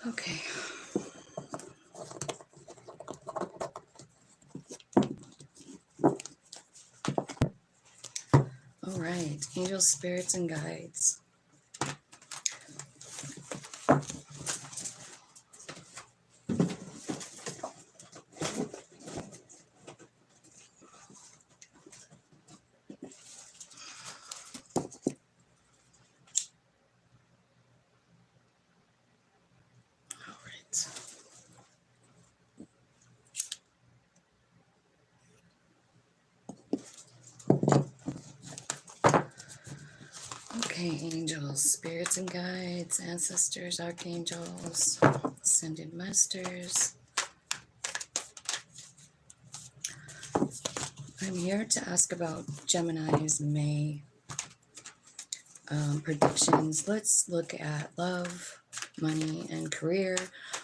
Okay. All right. Angels, spirits, and guides. All right. Okay, angels, spirits and guides, ancestors, archangels, ascended masters. I'm here to ask about Gemini's May predictions. Let's look at love, money, and career.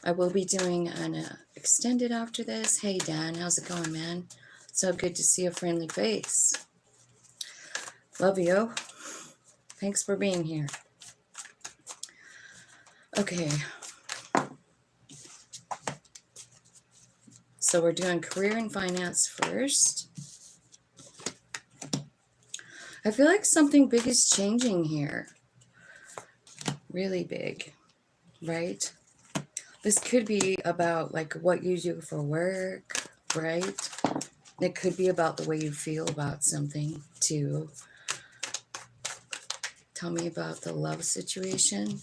I will be doing an extended after this. Hey, Dan, how's it going, man? So good to see a friendly face. Love you. Thanks for being here. Okay. So we're doing career and finance first. I feel like something big is changing here. Really big, right? This could be about like what you do for work, right? It could be about the way you feel about something too. Tell me about the love situation.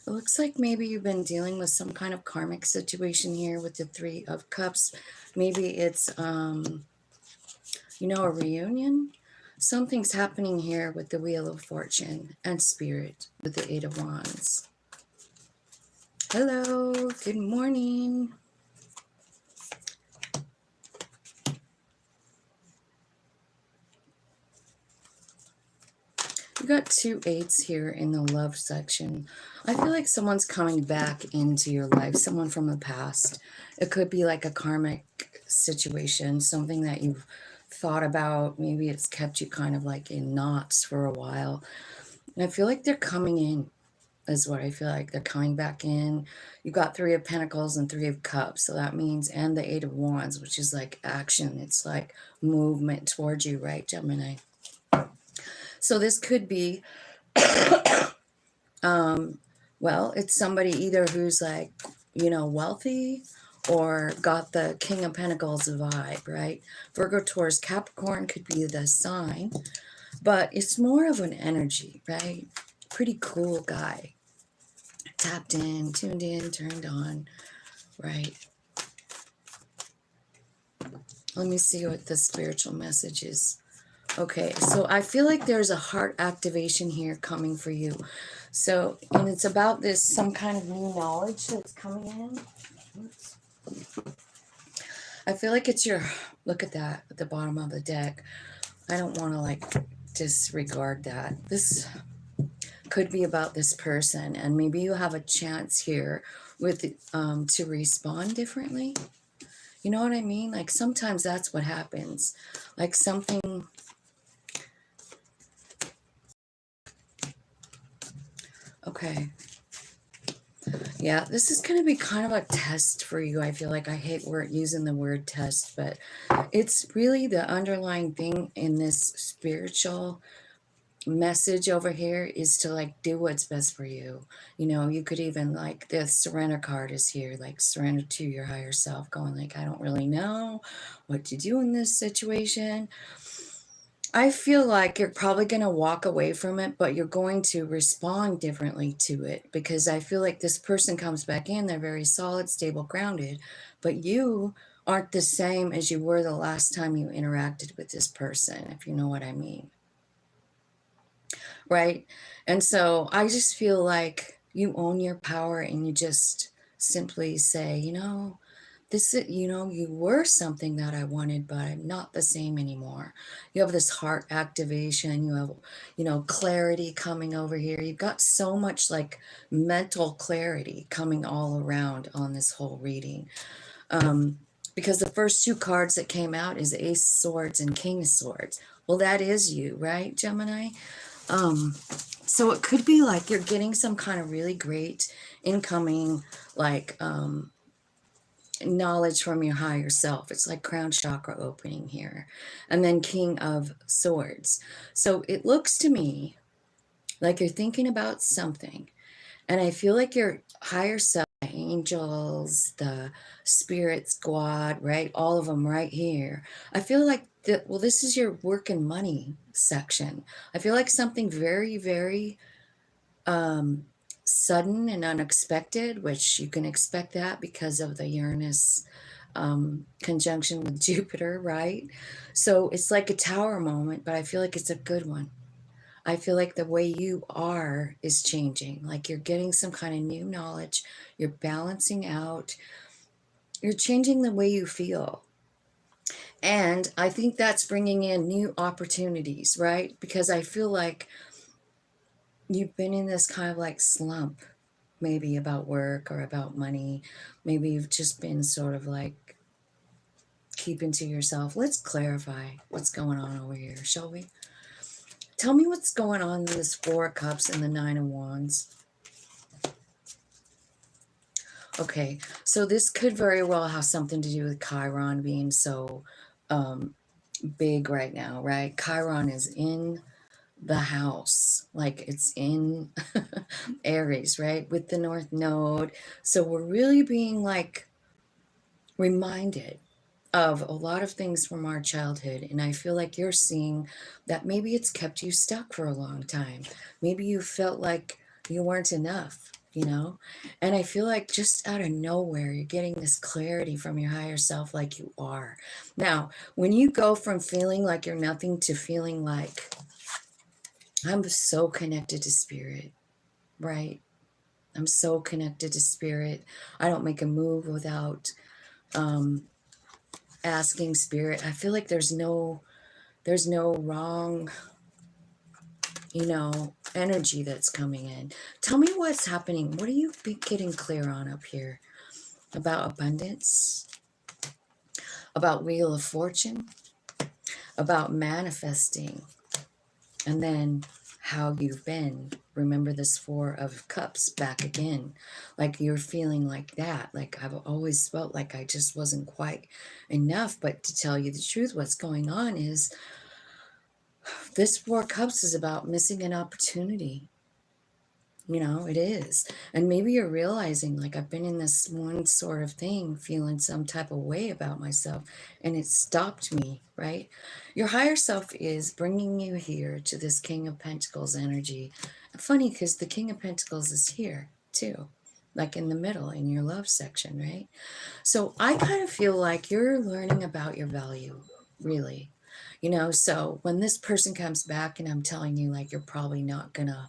It looks like maybe you've been dealing with some kind of karmic situation here with the Three of Cups. Maybe it's, you know, a reunion. Something's happening here with the Wheel of Fortune and Spirit with the Eight of Wands. Hello, good morning. You got 2 8s here in the love section. I feel like someone's coming back into your life, someone from the past. It could be like a karmic situation, something that you've thought about. Maybe it's kept you kind of like in knots for a while. And I feel like they're coming in, is what I feel like. They're coming back in. You got 3 of Pentacles and 3 of Cups. So that means, and the 8 of Wands, which is like action. It's like movement towards you, right, Gemini? So this could be, well, it's somebody either who's like, you know, wealthy or got the King of Pentacles vibe, right? Virgo, Taurus, Capricorn could be the sign, but it's more of an energy, right? Pretty cool guy. Tapped in, tuned in, turned on, right? Let me see what the spiritual message is. Okay, so I feel like there's a heart activation here coming for you. So, and it's about this, some kind of new knowledge that's coming in. Oops. I feel like it's your, look at that at the bottom of the deck. I don't want to like disregard that. This could be about this person, and maybe you have a chance here with to respond differently. You know what I mean? Like sometimes that's what happens. Like something. Okay. Yeah, this is going to be kind of a test for you. I feel like I hate using the word test, but it's really the underlying thing in this spiritual message over here is to like do what's best for you. You know, you could even like the surrender card is here, like surrender to your higher self, going like, I don't really know what to do in this situation. I feel like you're probably going to walk away from it, but you're going to respond differently to it, because I feel like this person comes back in, they're very solid, stable, grounded, but you aren't the same as you were the last time you interacted with this person, if you know what I mean. Right? And so I just feel like you own your power and you just simply say, you know, this is, you know, you were something that I wanted, but I'm not the same anymore. You have this heart activation, you have, you know, clarity coming over here. You've got so much like mental clarity coming all around on this whole reading. Because the first 2 cards that came out is Ace of Swords and King of Swords. Well, that is you, right, Gemini? So it could be like you're getting some kind of really great incoming, like, knowledge from your higher self. It's like crown chakra opening here. And then King of Swords. So it looks to me like you're thinking about something. And I feel like your higher self, the angels, the spirit squad, right? All of them right here. I feel like that, well, this is your work and money section. I feel like something very, very sudden and unexpected, which you can expect that because of the Uranus conjunction with Jupiter, right? So it's like a tower moment, but I feel like it's a good one. I feel like the way you are is changing. Like you're getting some kind of new knowledge. You're balancing out. You're changing the way you feel. And I think that's bringing in new opportunities, right? Because I feel like you've been in this kind of like slump, maybe about work or about money. Maybe you've just been sort of like keeping to yourself. Let's clarify what's going on over here, shall we? Tell me what's going on in this Four of Cups and the Nine of Wands. Okay, so this could very well have something to do with Chiron being so big right now, right? Chiron is in the house, like it's in Aries, right? With the North Node. So we're really being like reminded of a lot of things from our childhood. And I feel like you're seeing that maybe it's kept you stuck for a long time. Maybe you felt like you weren't enough, you know? And I feel like just out of nowhere, you're getting this clarity from your higher self like you are. Now, when you go from feeling like you're nothing to feeling like, I'm so connected to spirit, right? I'm so connected to spirit. I don't make a move without asking spirit. I feel like there's no wrong, energy that's coming in. Tell me what's happening. What are you getting clear on up here? About abundance, about Wheel of Fortune, about manifesting, and then how you've been. Remember this Four of Cups back again. Like you're feeling like that. Like I've always felt like I just wasn't quite enough. But to tell you the truth, what's going on is this Four of Cups is about missing an opportunity. It is. And maybe you're realizing, like, I've been in this one sort of thing, feeling some type of way about myself, and it stopped me, right? Your higher self is bringing you here to this King of Pentacles energy. Funny, because the King of Pentacles is here, too, like in the middle, in your love section, right? So I kind of feel like you're learning about your value, really. So when this person comes back and I'm telling you, like, you're probably not going to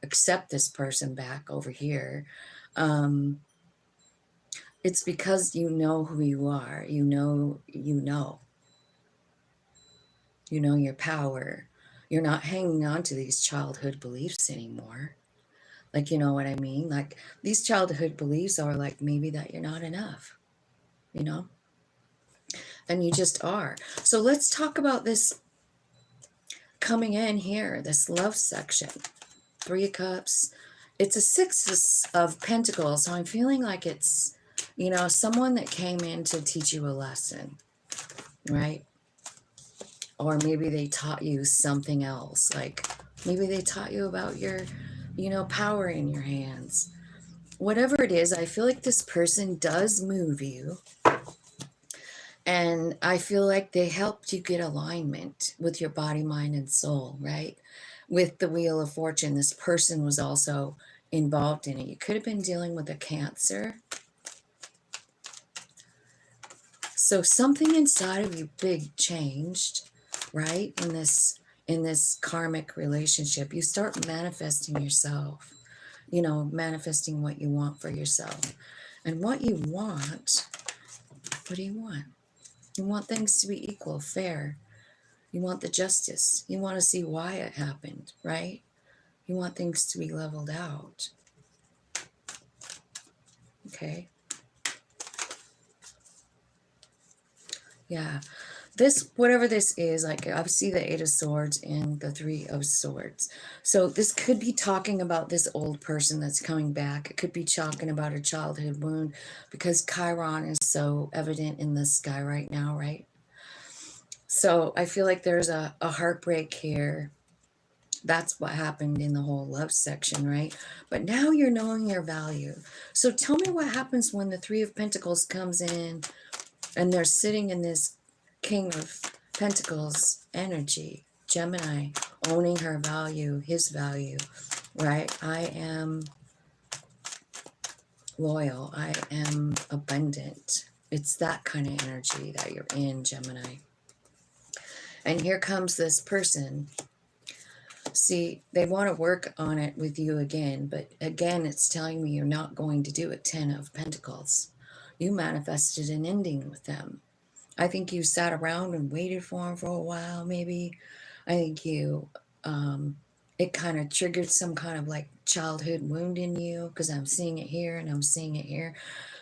accept this person back over here, it's because you know who you are. You know your power. You're not hanging on to these childhood beliefs anymore. Like, you know what I mean? Like, these childhood beliefs are like maybe that you're not enough, and you just are. So let's talk about this coming in here, this love section. Three of Cups. It's a Six of Pentacles. So I'm feeling like it's, someone that came in to teach you a lesson, right? Or maybe they taught you something else. Like maybe they taught you about your, power in your hands. Whatever it is, I feel like this person does move you. And I feel like they helped you get alignment with your body, mind, and soul, right? With the Wheel of Fortune, this person was also involved in it. You could have been dealing with a Cancer. So something inside of you big changed, right? In this karmic relationship, you start manifesting yourself, manifesting what you want for yourself. And what do you want? You want things to be equal, fair. You want the justice. You want to see why it happened, right? You want things to be leveled out. Okay. Yeah. this, whatever this is, like I see the Eight of Swords and the Three of Swords. So this could be talking about this old person that's coming back. It could be talking about a childhood wound, because Chiron is so evident in the sky right now, right? So I feel like there's a heartbreak here. That's what happened in the whole love section, right? But now you're knowing your value. So tell me what happens when the Three of Pentacles comes in and they're sitting in this King of Pentacles energy. Gemini, owning her value, his value, right? I am loyal. I am abundant. It's that kind of energy that you're in, Gemini. And here comes this person. See, they want to work on it with you again, but again, it's telling me you're not going to do it. 10 of Pentacles. You manifested an ending with them. I think you sat around and waited for them for a while, maybe. I think you, it kind of triggered some kind of like childhood wound in you, because I'm seeing it here and I'm seeing it here.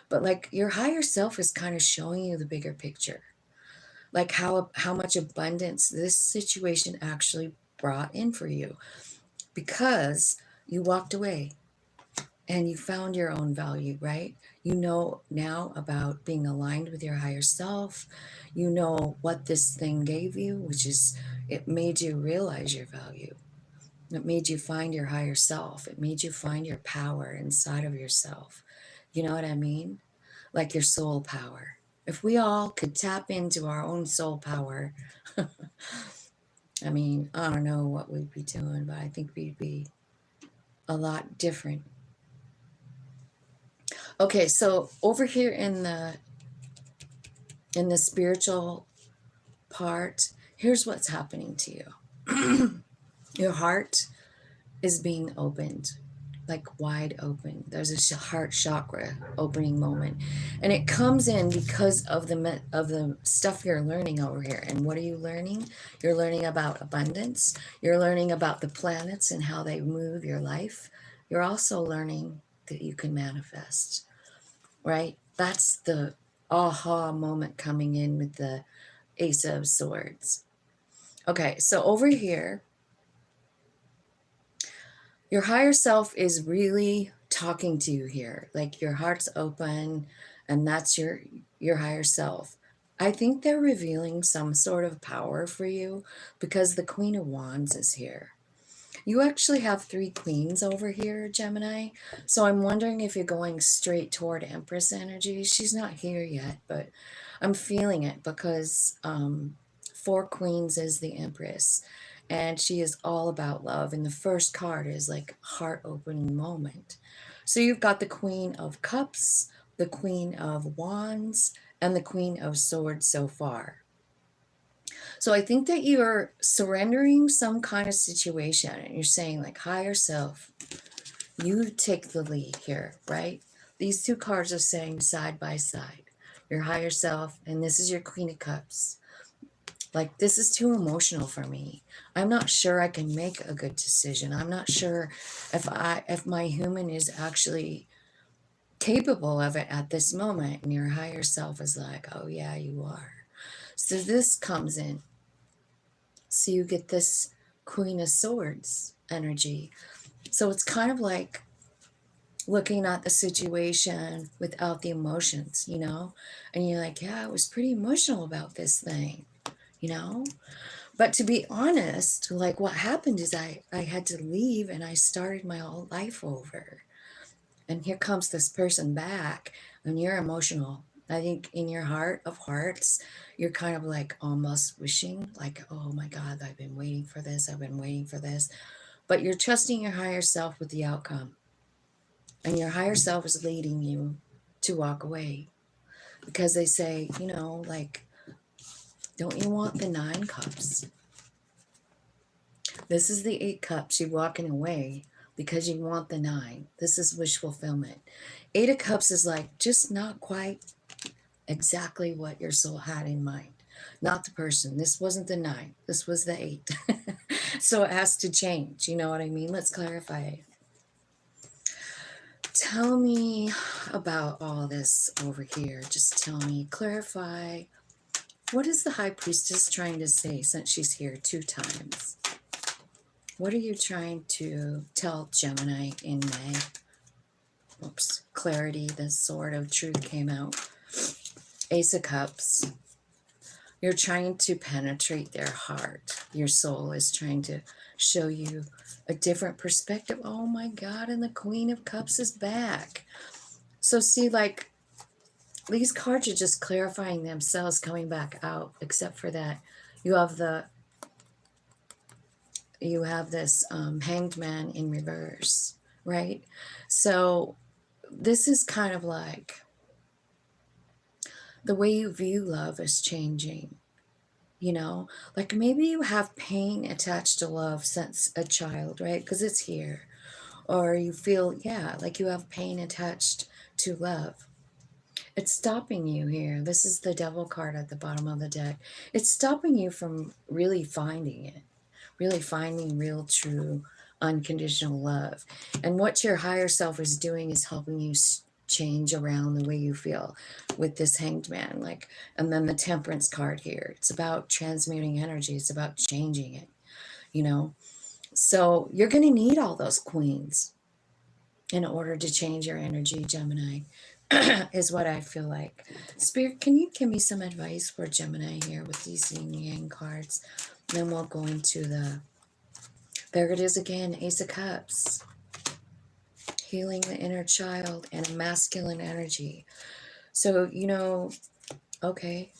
But like your higher self is kind of showing you the bigger picture. Like how much abundance this situation actually brought in for you, because you walked away and you found your own value, right? You know now about being aligned with your higher self. You know what this thing gave you, which is it made you realize your value. It made you find your higher self. It made you find your power inside of yourself. You know what I mean? Like your soul power. If we all could tap into our own soul power, I mean, I don't know what we'd be doing, but I think we'd be a lot different. Okay, so over here in the spiritual part, here's what's happening to you. Your heart is being opened, like wide open. There's a heart chakra opening moment, and it comes in because of the stuff you're learning over here. And what are you learning? You're learning about abundance. You're learning about the planets and how they move your life. You're also learning that you can manifest, right? That's the aha moment coming in with the Ace of Swords. Okay, so over here, your higher self is really talking to you here. Like your heart's open, and that's your higher self. I think they're revealing some sort of power for you, because the Queen of Wands is here. You actually have 3 queens over here, Gemini. So I'm wondering if you're going straight toward Empress energy. She's not here yet, but I'm feeling it, because 4 queens is the Empress. And she is all about love. And the first card is like heart-opening moment. So you've got the Queen of Cups, the Queen of Wands, and the Queen of Swords so far. So I think that you're surrendering some kind of situation, and you're saying like, higher self, you take the lead here, right? These 2 cards are saying side by side, your higher self, and this is your Queen of Cups. Like, this is too emotional for me. I'm not sure I can make a good decision. I'm not sure if my human is actually capable of it at this moment. And your higher self is like, oh yeah, you are. So this comes in. So you get this Queen of Swords energy. So it's kind of like looking at the situation without the emotions, you know? And you're like, yeah, I was pretty emotional about this thing, you know? But to be honest, like what happened is I had to leave and I started my whole life over. And here comes this person back and you're emotional. I think in your heart of hearts, you're kind of like almost wishing like, oh my God, I've been waiting for this. I've been waiting for this. But you're trusting your higher self with the outcome. And your higher self is leading you to walk away. Because they say, you know, like, don't you want the 9 cups? This is the 8 cups. You're walking away because you want the 9. This is wish fulfillment. 8 of cups is like just not quite exactly what your soul had in mind. Not the person. This wasn't the 9. This was the 8. So it has to change. You know what I mean? Let's clarify. Tell me about all this over here. Just tell me, clarify What is the High Priestess trying to say since she's here 2 times? What are you trying to tell Gemini in May? Oops, clarity, the sword of truth came out. Ace of Cups. You're trying to penetrate their heart. Your soul is trying to show you a different perspective. Oh my God, and the Queen of Cups is back. So see, like, these cards are just clarifying themselves, coming back out, except for that you have this Hanged Man in reverse, right? So this is kind of like the way you view love is changing, you know? Like maybe you have pain attached to love since a child, right? Because it's here. Or you feel, yeah, like you have pain attached to love. It's stopping you here. This is the Devil card at the bottom of the deck. It's stopping you from really finding it, really finding real, true, unconditional love. And what your higher self is doing is helping you change around the way you feel with this Hanged Man. Like, and then the Temperance card here. It's about transmuting energy. It's about changing it, you know. So you're going to need all those queens in order to change your energy, Gemini, is what I feel like. Spirit, can you give me some advice for Gemini here with these yin yang cards? Then we'll go into the, there it is again, Ace of Cups. Healing the inner child and a masculine energy. So, you know, okay,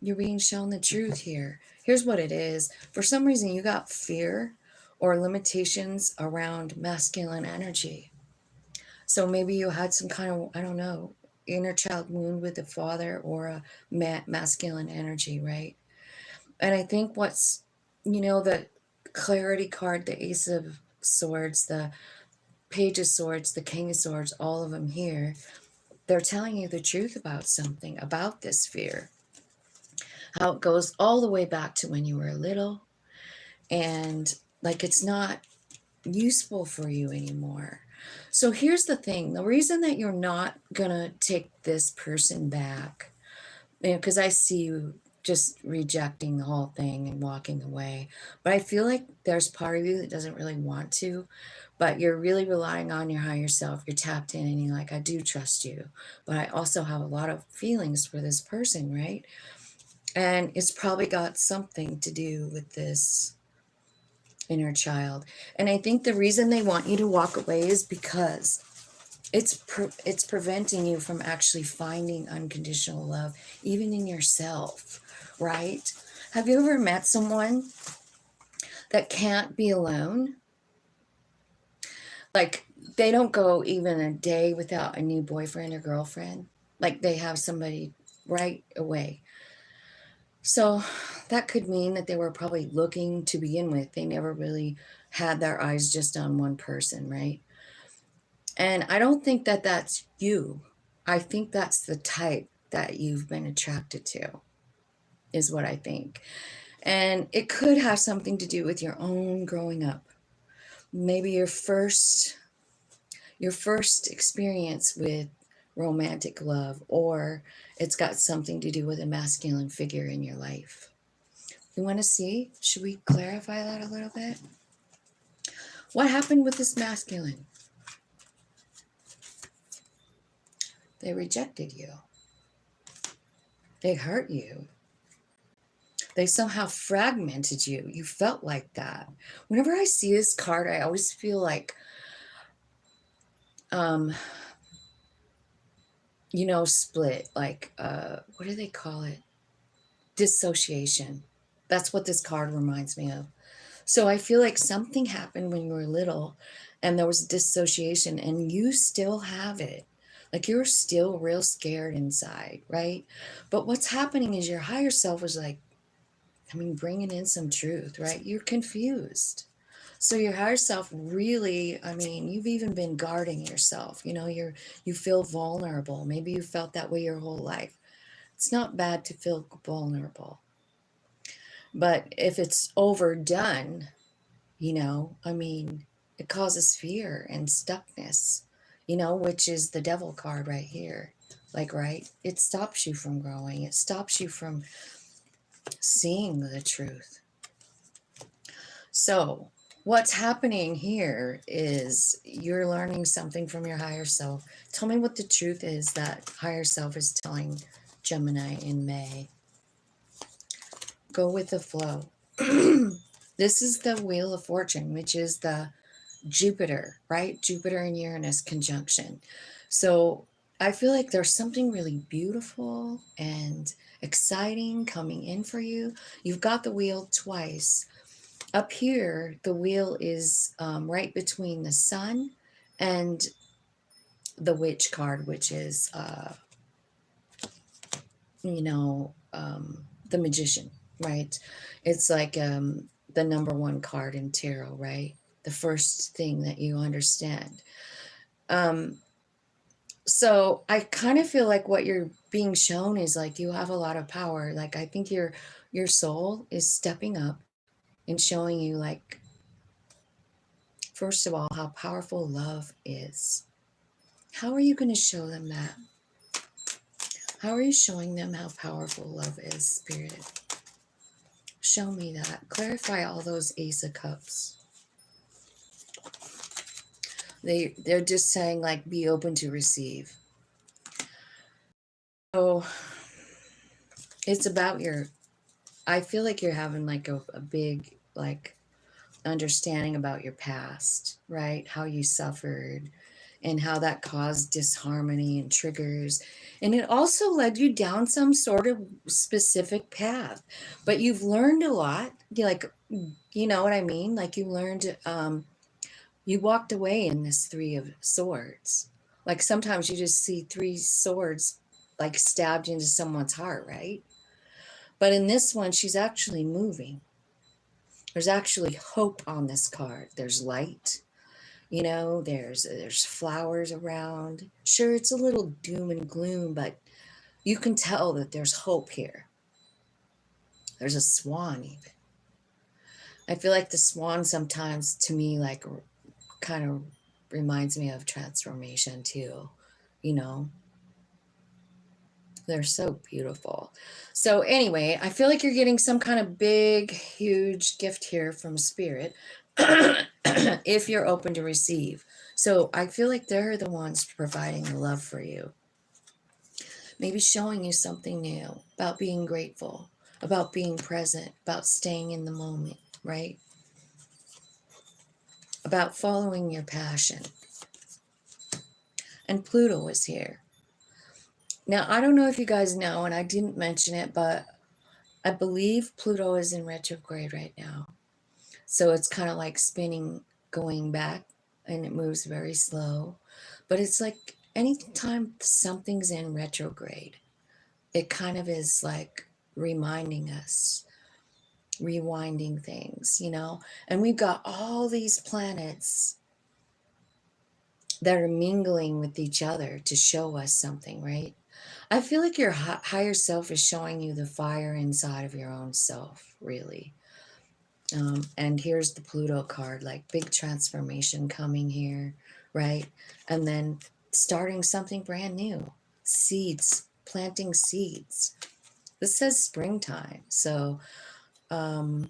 you're being shown the truth here. Here's what it is. For some reason, you got fear or limitations around masculine energy. So maybe you had some kind of, I don't know, inner child wound with the father or a masculine energy, right? And I think what's, you know, the clarity card, the Ace of Swords, the Page of Swords, the King of Swords, all of them here, they're telling you the truth about something, about this fear. How it goes all the way back to when you were little. And like it's not useful for you anymore. So here's the thing. The reason that you're not going to take this person back, you know, because I see you just rejecting the whole thing and walking away. But I feel like there's part of you that doesn't really want to, but you're really relying on your higher self. You're tapped in and you're like, I do trust you, but I also have a lot of feelings for this person, right? And it's probably got something to do with this inner child. And I think the reason they want you to walk away is because it's preventing you from actually finding unconditional love, even in yourself, right? Have you ever met someone that can't be alone? Like they don't go even a day without a new boyfriend or girlfriend. Like they have somebody right away. So that could mean that they were probably looking to begin with. They never really had their eyes just on one person, right? And I don't think that that's you. I think that's the type that you've been attracted to, is what I think. And it could have something to do with your own growing up. Maybe your first experience with romantic love, or it's got something to do with a masculine figure in your life. You want to see? Should we clarify that a little bit? What happened with this masculine? They rejected you. They hurt you. They somehow fragmented you. You felt like that. Whenever I see this card, I always feel like, you know, split. Like, what do they call it? Dissociation. That's what this card reminds me of. So I feel like something happened when you were little and there was dissociation and you still have it. Like you're still real scared inside, right? But what's happening is your higher self is like, I mean, bringing in some truth, right? You're confused. So your higher self really, I mean, you've even been guarding yourself. You know, you feel vulnerable. Maybe you felt that way your whole life. It's not bad to feel vulnerable. But if it's overdone, you know, I mean, it causes fear and stuckness, you know, which is the Devil card right here. Like, right? It stops you from growing. It stops you from seeing the truth. So, what's happening here is you're learning something from your higher self. Tell me what the truth is that higher self is telling Gemini in May. Go with the flow. This is the Wheel of Fortune, which is the Jupiter, right? Jupiter and Uranus conjunction. So I feel like there's something really beautiful and exciting coming in for you. You've got the wheel twice. Up here, the wheel is right between the sun and the Witch card, which is, the Magician, right? It's like the number one card in tarot, right? The first thing that you understand. So I kind of feel like what you're being shown is like you have a lot of power. Like I think your soul is stepping up and showing you, like, first of all, how powerful love is. How are you going to show them that? How are you showing them how powerful love is, Spirit? Show me that. Clarify all those Ace of Cups. They're just saying, like, be open to receive. So it's about I feel like you're having like a big, like, understanding about your past, right? How you suffered and how that caused disharmony and triggers. And it also led you down some sort of specific path. But you've learned a lot. Like, you know what I mean? Like you learned, you walked away in this Three of Swords. Like sometimes you just see three swords like stabbed into someone's heart, right? But in this one, she's actually moving. There's actually hope on this card. There's light. There's flowers around. Sure, it's a little doom and gloom, but you can tell that there's hope here. There's a swan even. I feel like the swan sometimes to me like kind of reminds me of transformation too, you know. They're so beautiful. So anyway, I feel like you're getting some kind of big, huge gift here from Spirit if you're open to receive. So I feel like they're the ones providing the love for you. Maybe showing you something new about being grateful, about being present, about staying in the moment, right? About following your passion. And Pluto is here. Now, I don't know if you guys know, and I didn't mention it, but I believe Pluto is in retrograde right now. So it's kind of like spinning, going back, and it moves very slow. But it's like anytime something's in retrograde, it kind of is like reminding us, rewinding things, And we've got all these planets that are mingling with each other to show us something, right? I feel like your higher self is showing you the fire inside of your own self, really. And here's the Pluto card, like big transformation coming here, right? And then starting something brand new, seeds, planting seeds. This says springtime. So I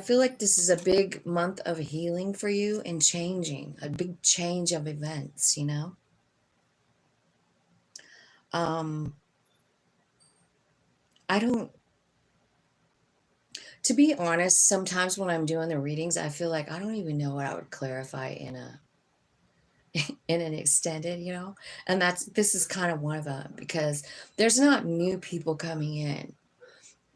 feel like this is a big month of healing for you and changing, a big change of events, I don't, to be honest, sometimes when I'm doing the readings, I feel like I don't even know what I would clarify in an extended, and this is kind of one of them, because there's not new people coming in.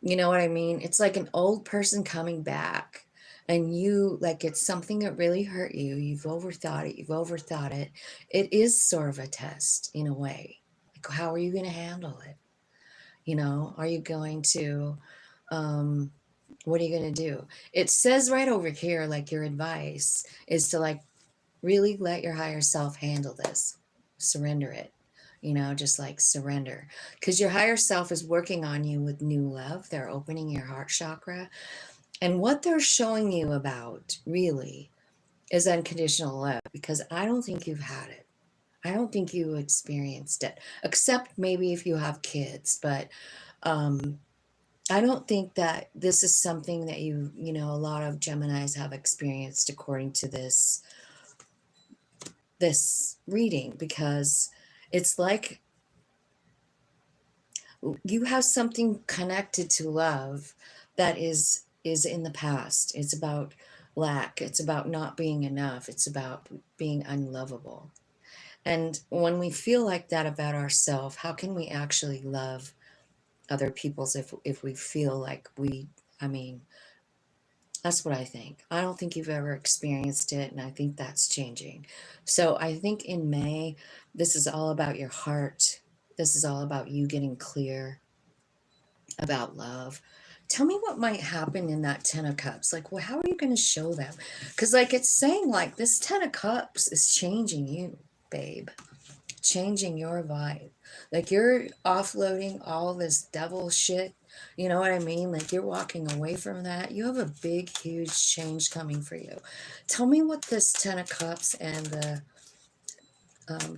You know what I mean? It's like an old person coming back, and it's something that really hurt you. You've overthought it. It is sort of a test in a way. Like, how are you going to handle it? Are you going to, what are you going to do? It says right over here, like, your advice is to, like, really let your higher self handle this. Surrender it. Just like surrender. Because your higher self is working on you with new love. They're opening your heart chakra. And what they're showing you about, really, is unconditional love. Because I don't think you've had it. I don't think you experienced it. Except maybe if you have kids. But I don't think that this is something that a lot of Geminis have experienced according to this reading, because it's like you have something connected to love that is in the past. It's about lack. It's about not being enough. It's about being unlovable. And when we feel like that about ourselves, how can we actually love other people's if we feel like I mean, that's what I think. I don't think you've ever experienced it, and I think that's changing. So I think in May, this is all about your heart. This is all about you getting clear about love. Tell me what might happen in that 10 of cups. Like, well, how are you going to show them? Because like it's saying like this 10 of cups is changing you, babe, changing your vibe. Like you're offloading all this devil shit. You know what I mean? Like you're walking away from that. You have a big, huge change coming for you. Tell me what this 10 of cups and the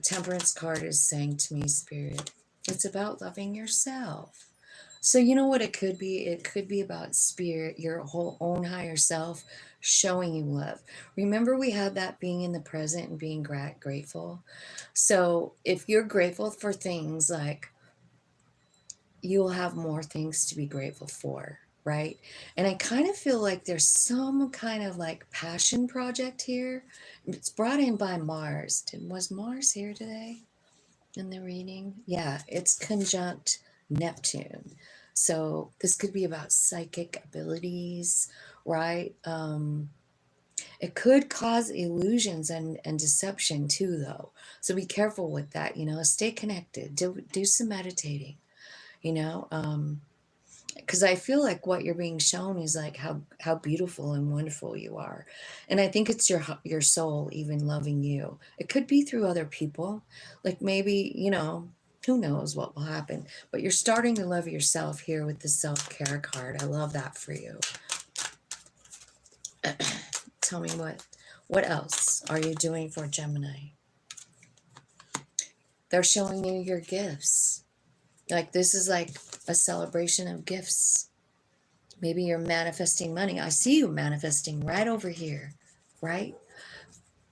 temperance card is saying to me, Spirit. It's about loving yourself. So you know what it could be? It could be about spirit, your whole own higher self showing you love. Remember we had that being in the present and being grateful. So if you're grateful for things, like you'll have more things to be grateful for, right? And I kind of feel like there's some kind of like passion project here. It's brought in by Mars. Was Mars here today in the reading? Yeah, it's conjunct Neptune. So this could be about psychic abilities, right? It could cause illusions and deception too, though. So be careful with that. Stay connected. Do some meditating. You know, because I feel like what you're being shown is like how beautiful and wonderful you are, and I think it's your soul even loving you. It could be through other people, like maybe who knows what will happen, but you're starting to love yourself here with the self-care card. I love that for you. Tell me what else are you doing for Gemini? They're showing you your gifts. Like this is like a celebration of gifts. Maybe you're manifesting money. I see you manifesting right over here, right?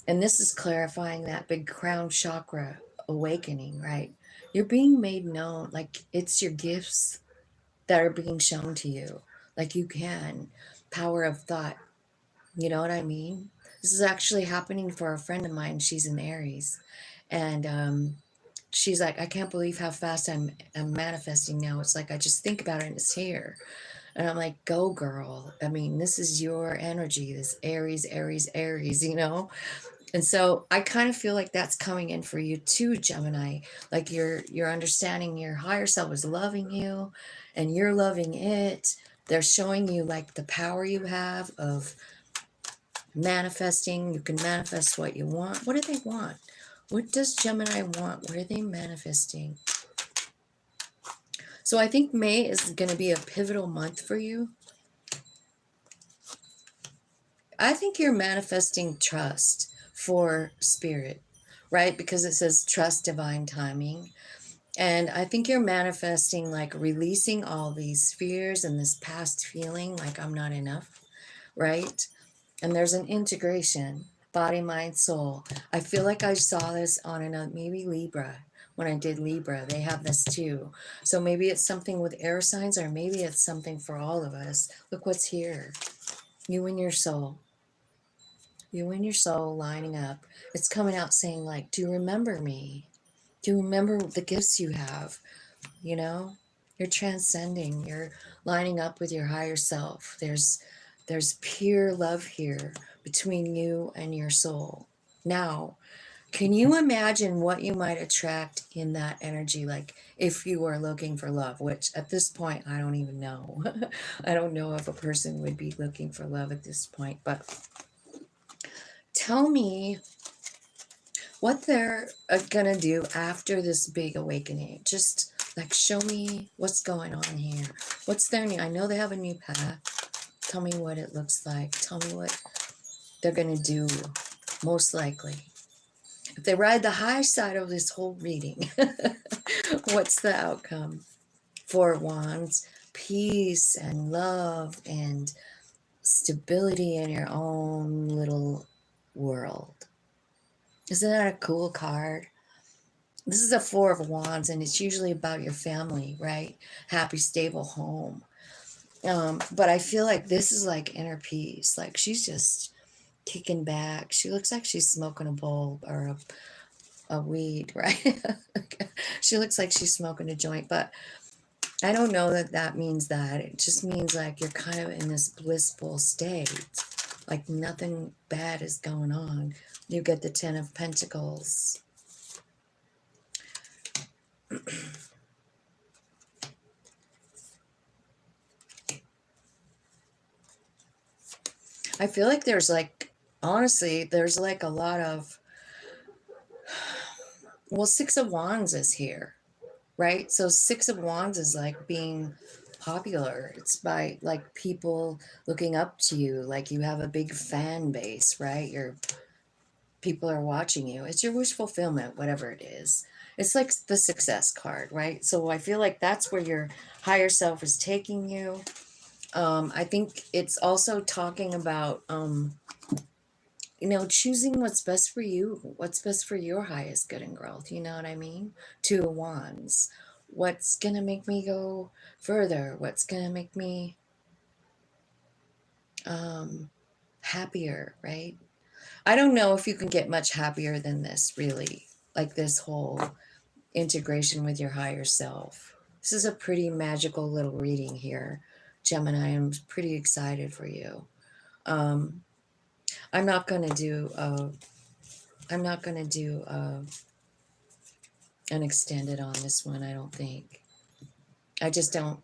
And this is clarifying that big crown chakra awakening, right? You're being made known, like it's your gifts that are being shown to you. Like you can. Power of thought. You know what I mean? This is actually happening for a friend of mine. She's in Aries. And she's like, I can't believe how fast I'm manifesting now. It's like I just think about it and it's here. And I'm like, go girl. I mean, this is your energy, this Aries, Aries, Aries, And so I kind of feel like that's coming in for you too, Gemini. Like you're understanding your higher self is loving you and you're loving it. They're showing you like the power you have of manifesting. You can manifest what you want. What do they want? What does Gemini want? What are they manifesting? So I think May is going to be a pivotal month for you. I think you're manifesting trust for spirit, right? Because it says trust divine timing. And I think you're manifesting like releasing all these fears and this past feeling like I'm not enough, right? And there's an integration, body, mind, soul. I feel like I saw this on maybe Libra. When I did Libra, they have this too. So maybe it's something with air signs, or maybe it's something for all of us. Look what's here. You and your soul. You and your soul lining up. It's coming out saying like, do you remember me? Do you remember the gifts you have? You're transcending. You're lining up with your higher self. There's pure love here between you and your soul. Now, can you imagine what you might attract in that energy? Like if you were looking for love, which at this point, I don't even know. I don't know if a person would be looking for love at this point, but tell me what they're gonna do after this big awakening. Just like show me what's going on here. What's their new? I know they have a new path. Tell me what it looks like. Tell me what they're gonna do. Most likely, if they ride the high side of this whole reading, what's the outcome? Four of Wands, peace and love and stability in your own little world. Isn't that a cool card? This is a Four of Wands, and it's usually about your family, right? Happy, stable home. But I feel like this is like inner peace. Like she's just kicking back. She looks like she's smoking a bulb or a weed, right? She looks like she's smoking a joint, but I don't know that that means that. It just means like you're kind of in this blissful state, like nothing bad is going on. You get the Ten of Pentacles. I feel like there's like, honestly, there's like a lot of, well, Six of Wands is here, right? So Six of Wands is like being popular. It's by like people looking up to you, like you have a big fan base, right? People are watching you. It's your wish fulfillment, whatever it is. It's like the success card, right? So I feel like that's where your higher self is taking you. I think it's also talking about, choosing what's best for you, what's best for your highest good and growth. You know what I mean? Two of Wands. What's going to make me go further? What's going to make me happier, right? I don't know if you can get much happier than this, really. Like this whole integration with your higher self. This is a pretty magical little reading here, Gemini. I'm pretty excited for you. I'm not going to do. I'm not going to do an extended on this one. I don't think. I just don't.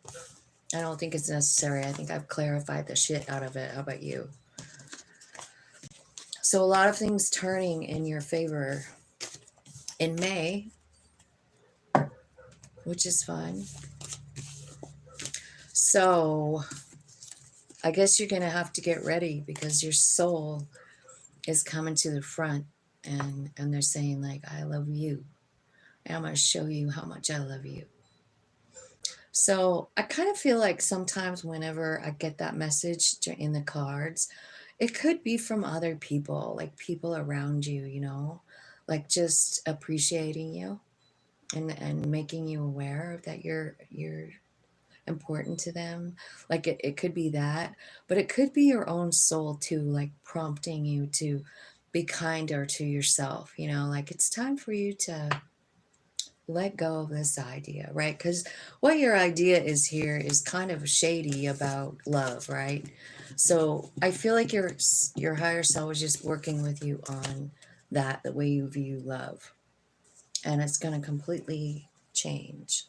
I don't think it's necessary. I think I've clarified the shit out of it. How about you? So a lot of things turning in your favor in May, which is fun. So I guess you're going to have to get ready because your soul is coming to the front and they're saying like, I love you. And I'm going to show you how much I love you. So I kind of feel like sometimes whenever I get that message in the cards, it could be from other people, like people around you, like just appreciating you and making you aware that you're important to them. Like it could be that, but it could be your own soul too, like prompting you to be kinder to yourself, like it's time for you to let go of this idea, right? Because what your idea is here is kind of shady about love, right? So I feel like your higher self is just working with you on that, the way you view love, and it's going to completely change.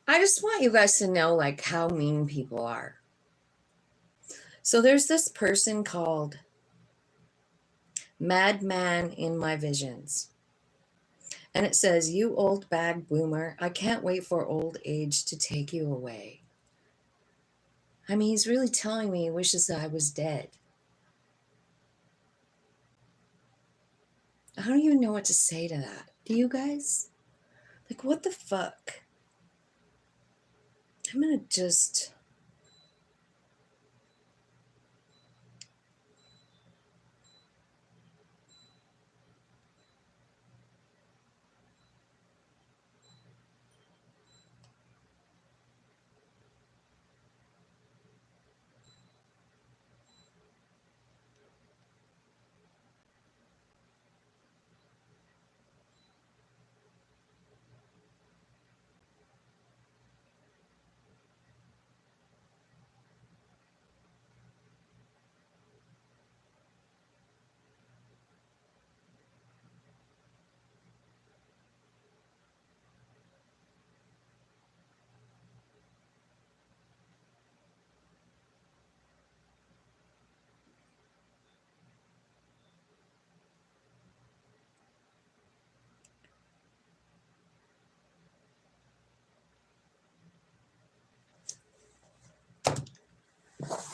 I just want you guys to know like how mean people are. So there's this person called Madman in My Visions. And it says, "You old bag boomer, I can't wait for old age to take you away." I mean, he's really telling me he wishes I was dead. I don't even know what to say to that. Do you guys? Like, what the fuck? I'm gonna just...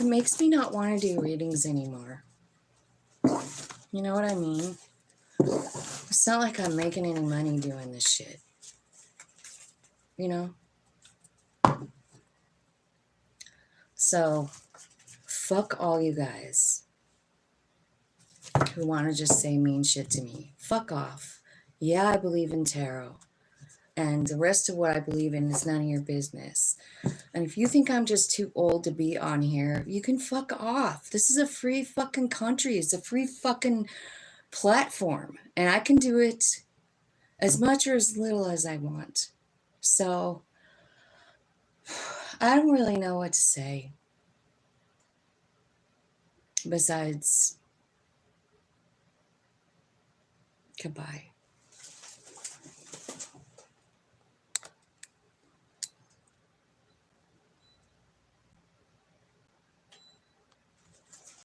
It makes me not want to do readings anymore. You know what I mean? It's not like I'm making any money doing this shit. You know? So, fuck all you guys who want to just say mean shit to me. Fuck off. Yeah, I believe in tarot. And the rest of what I believe in is none of your business. And if you think I'm just too old to be on here, you can fuck off. This is a free fucking country. It's a free fucking platform. And I can do it as much or as little as I want. So, I don't really know what to say. Besides, goodbye.